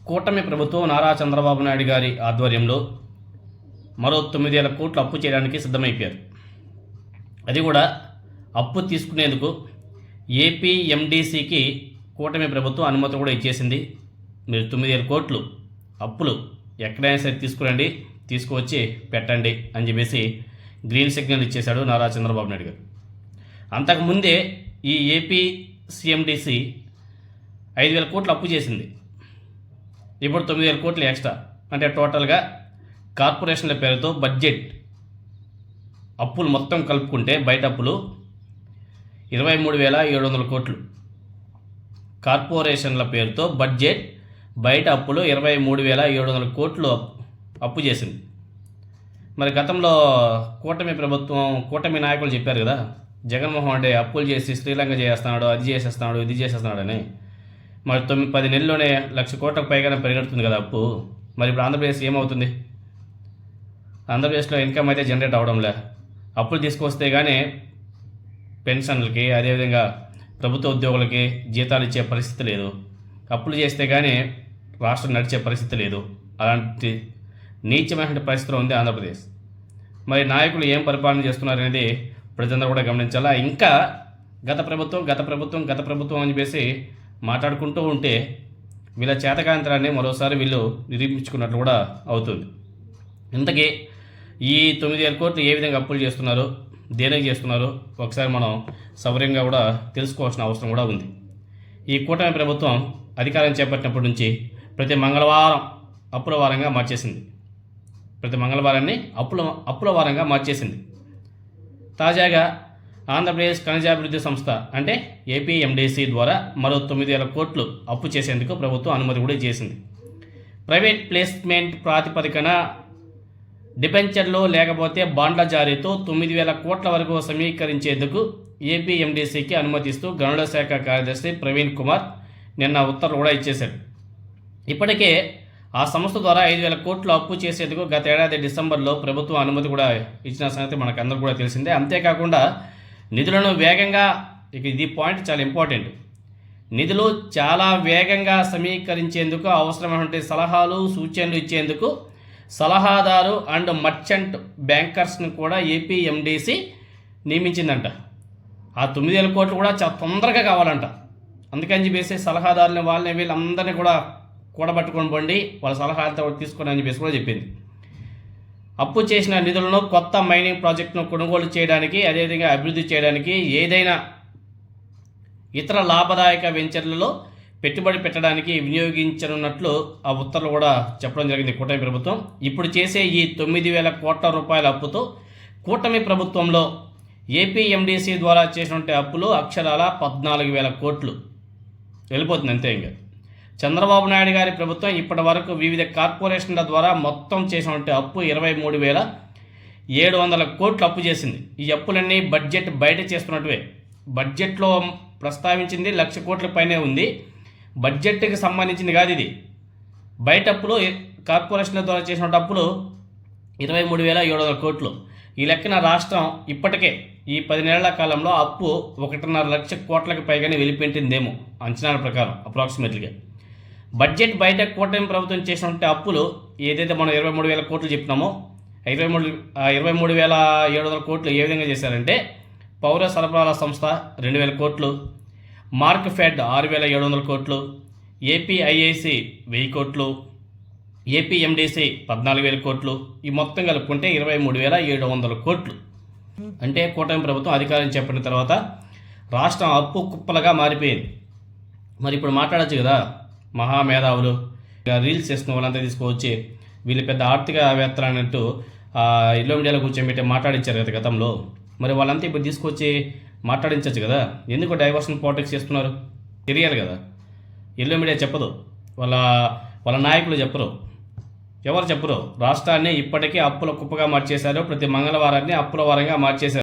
కూటమి ప్రభుత్వం నారా చంద్రబాబు నాయుడు గారి ఆధ్వర్యంలో మరో 9,000 కోట్లు అప్పు చేయడానికి సిద్ధమైపోయారు. అది కూడా అప్పు తీసుకునేందుకు ఏపీఎండీసీకి కూటమి ప్రభుత్వం అనుమతి కూడా ఇచ్చేసింది. మీరు 9,000 కోట్లు అప్పులు ఎక్కడైనా సరే తీసుకురండి, తీసుకువచ్చి పెట్టండి అని చెప్పేసి గ్రీన్ సిగ్నల్ ఇచ్చేశాడు నారా చంద్రబాబు నాయుడు గారు. అంతకుముందే ఈ ఏపీ సిఎండిసి 5,000 కోట్లు అప్పు చేసింది. ఇప్పుడు 9,000 కోట్లు ఎక్స్ట్రా, అంటే టోటల్గా కార్పొరేషన్ల పేరుతో బడ్జెట్ అప్పులు మొత్తం కలుపుకుంటే బయట అప్పులు 23,700 కోట్లు. కార్పొరేషన్ల పేరుతో బడ్జెట్ బయట అప్పులు 23,700 కోట్లు అప్పు చేసింది. మరి గతంలో కూటమి నాయకులు చెప్పారు కదా, జగన్మోహన్ రెడ్డి అప్పులు చేసి శ్రీలంక చేస్తున్నాడు, అది చేసేస్తున్నాడు, ఇది చేసేస్తున్నాడు అని. మరి 10 నెలల్లోనే 1,00,000 కోట్లకు పైగానే పెరుగుతుంది కదా అప్పు. మరి ఇప్పుడు ఆంధ్రప్రదేశ్ ఏమవుతుంది? ఆంధ్రప్రదేశ్లో ఇన్కమ్ అయితే జనరేట్ అవడంలే. అప్పులు తీసుకొస్తే కానీ పెన్షన్లకి, అదేవిధంగా ప్రభుత్వ ఉద్యోగులకి జీతాలు ఇచ్చే పరిస్థితి లేదు. అప్పులు చేస్తే కానీ రాష్ట్రం నడిచే పరిస్థితి లేదు. అలాంటి నీచమైన పరిస్థితిలో ఉంది ఆంధ్రప్రదేశ్. మరి నాయకులు ఏం పరిపాలన చేస్తున్నారనేది ప్రజలందరూ కూడా గమనించాలా. ఇంకా గత ప్రభుత్వం అని చెప్పేసి మాట్లాడుకుంటూ ఉంటే వీళ్ళ చేతకాంతరాన్ని మరోసారి వీళ్ళు నిరూపించుకున్నట్లు కూడా అవుతుంది. ఇంతకీ ఈ 9,000 కోట్లు ఏ విధంగా అప్పులు చేస్తున్నారు, దేనికి చేస్తున్నారు ఒకసారి మనం సౌకర్యంగా కూడా తెలుసుకోవాల్సిన అవసరం కూడా ఉంది. ఈ కూటమి ప్రభుత్వం అధికారం చేపట్టినప్పటి నుంచి ప్రతి మంగళవారం అప్పుల వారంగా మార్చేసింది. ప్రతి మంగళవారాన్ని అప్పుల వారంగా మార్చేసింది. తాజాగా ఆంధ్రప్రదేశ్ ఖనిజాభివృద్ధి సంస్థ అంటే ఏపీఎండీసీ ద్వారా మరో 9,000 కోట్లు అప్పు చేసేందుకు ప్రభుత్వం అనుమతి కూడా చేసింది. ప్రైవేట్ ప్లేస్మెంట్ ప్రాతిపదికన డిబెంచర్లు లేకపోతే బాండ్ల జారీతో 9,000 కోట్ల వరకు సమీకరించేందుకు ఏపీఎండీసీకి అనుమతిస్తూ గనుల శాఖ కార్యదర్శి ప్రవీణ్ కుమార్ నిన్న ఉత్తర్వులు కూడా ఇచ్చేశాడు. ఇప్పటికే ఆ సంస్థ ద్వారా 5,000 కోట్లు అప్పు చేసేందుకు గత ఏడాది డిసెంబర్లో ప్రభుత్వం అనుమతి కూడా ఇచ్చిన సంగతి మనకందరూ కూడా తెలిసిందే. అంతేకాకుండా నిధులను వేగంగా, ఇది పాయింట్ చాలా ఇంపార్టెంట్, నిధులు చాలా వేగంగా సమీకరించేందుకు అవసరమైనటువంటి సలహాలు సూచనలు ఇచ్చేందుకు సలహాదారు అండ్ మర్చెంట్ బ్యాంకర్స్ను కూడా ఏపీఎండీసీ నియమించిందంట. ఆ 9,000 కోట్లు కూడా చాలా తొందరగా కావాలంట. అందుకని చెప్పేసి సలహాదారుని వీళ్ళందరినీ కూడా కూడబట్టుకొని పోండి, వాళ్ళ సలహాలతో తీసుకొని అని చెప్పేసి కూడా చెప్పింది. అప్పు చేసిన నిధులను కొత్త మైనింగ్ ప్రాజెక్టును కొనుగోలు చేయడానికి, అదేవిధంగా అభివృద్ధి చేయడానికి, ఏదైనా ఇతర లాభదాయక వెంచర్లలో పెట్టుబడి పెట్టడానికి వినియోగించనున్నట్లు ఆ ఉత్తర్వులు కూడా చెప్పడం జరిగింది కూటమి ప్రభుత్వం. ఇప్పుడు చేసే ఈ 9,000 కోట్ల రూపాయల అప్పుతో కూటమి ప్రభుత్వంలో ఏపీఎండీసీ ద్వారా చేసినటువంటి అప్పులు అక్షరాల 14,000 కోట్లు వెళ్ళిపోతుంది అంతే. ఇంకా చంద్రబాబు నాయుడు గారి ప్రభుత్వం ఇప్పటి వరకు వివిధ కార్పొరేషన్ల ద్వారా మొత్తం చేసినటువంటి అప్పు 23,700 కోట్లు అప్పు చేసింది. ఈ అప్పులన్నీ బడ్జెట్ బయట చేస్తున్నట్టువే. బడ్జెట్లో ప్రస్తావించింది 1,00,000 కోట్ల పైనే ఉంది. బడ్జెట్కి సంబంధించింది కాదు ఇది. బయట అప్పులు కార్పొరేషన్ల ద్వారా చేసిన అప్పులు 23,700 కోట్లు. ఈ లెక్కన రాష్ట్రం ఇప్పటికే ఈ 10 నెలల కాలంలో అప్పు 1.5 లక్షల కోట్లకు పైగానే వెళ్ళిపెట్టిందేమో అంచనాల ప్రకారం అప్రాక్సిమేట్లీగా. బడ్జెట్ బయట కూటమి ప్రభుత్వం చేసినటువంటి అప్పులు ఏదైతే మనం 23,000 కోట్లు చెప్పినామో 23,700 కోట్లు ఏ విధంగా చేశారంటే, పౌర సరఫరాల సంస్థ 2,000 కోట్లు, మార్క్ ఫెడ్ 6,700 కోట్లు, ఏపీఐఐసి 1,000 కోట్లు, ఏపీఎండీసీ 14,000 కోట్లు, ఈ మొత్తం కలుపుకుంటే 23,700 కోట్లు. అంటే కూటమి ప్రభుత్వం అధికారం చేపట్టిన తర్వాత రాష్ట్రం అప్పు కుప్పలుగా మారిపోయింది. మరి ఇప్పుడు మాట్లాడచ్చు కదా, మహామేధావులు రీల్స్ చేస్తున్న వాళ్ళంతా తీసుకువచ్చి వీళ్ళు పెద్ద ఆర్థికవేత్తలు అన్నట్టు ఎల్లో మీడియాలో కూర్చోబెట్టి మాట్లాడించారు కదా గతంలో. మరి వాళ్ళంతా ఇప్పుడు తీసుకొచ్చి మాట్లాడించవచ్చు కదా. ఎందుకు డైవర్షన్ పాలిటిక్స్ చేస్తున్నారు? తెలియాలి కదా. ఎల్లో మీడియా చెప్పదు, వాళ్ళ నాయకులు చెప్పరు, ఎవరు చెప్పరు. రాష్ట్రాన్ని ఇప్పటికీ అప్పుల కుప్పగా మార్చేశారు. ప్రతి మంగళవారాన్ని అప్పుల వారంగా మార్చేశారు.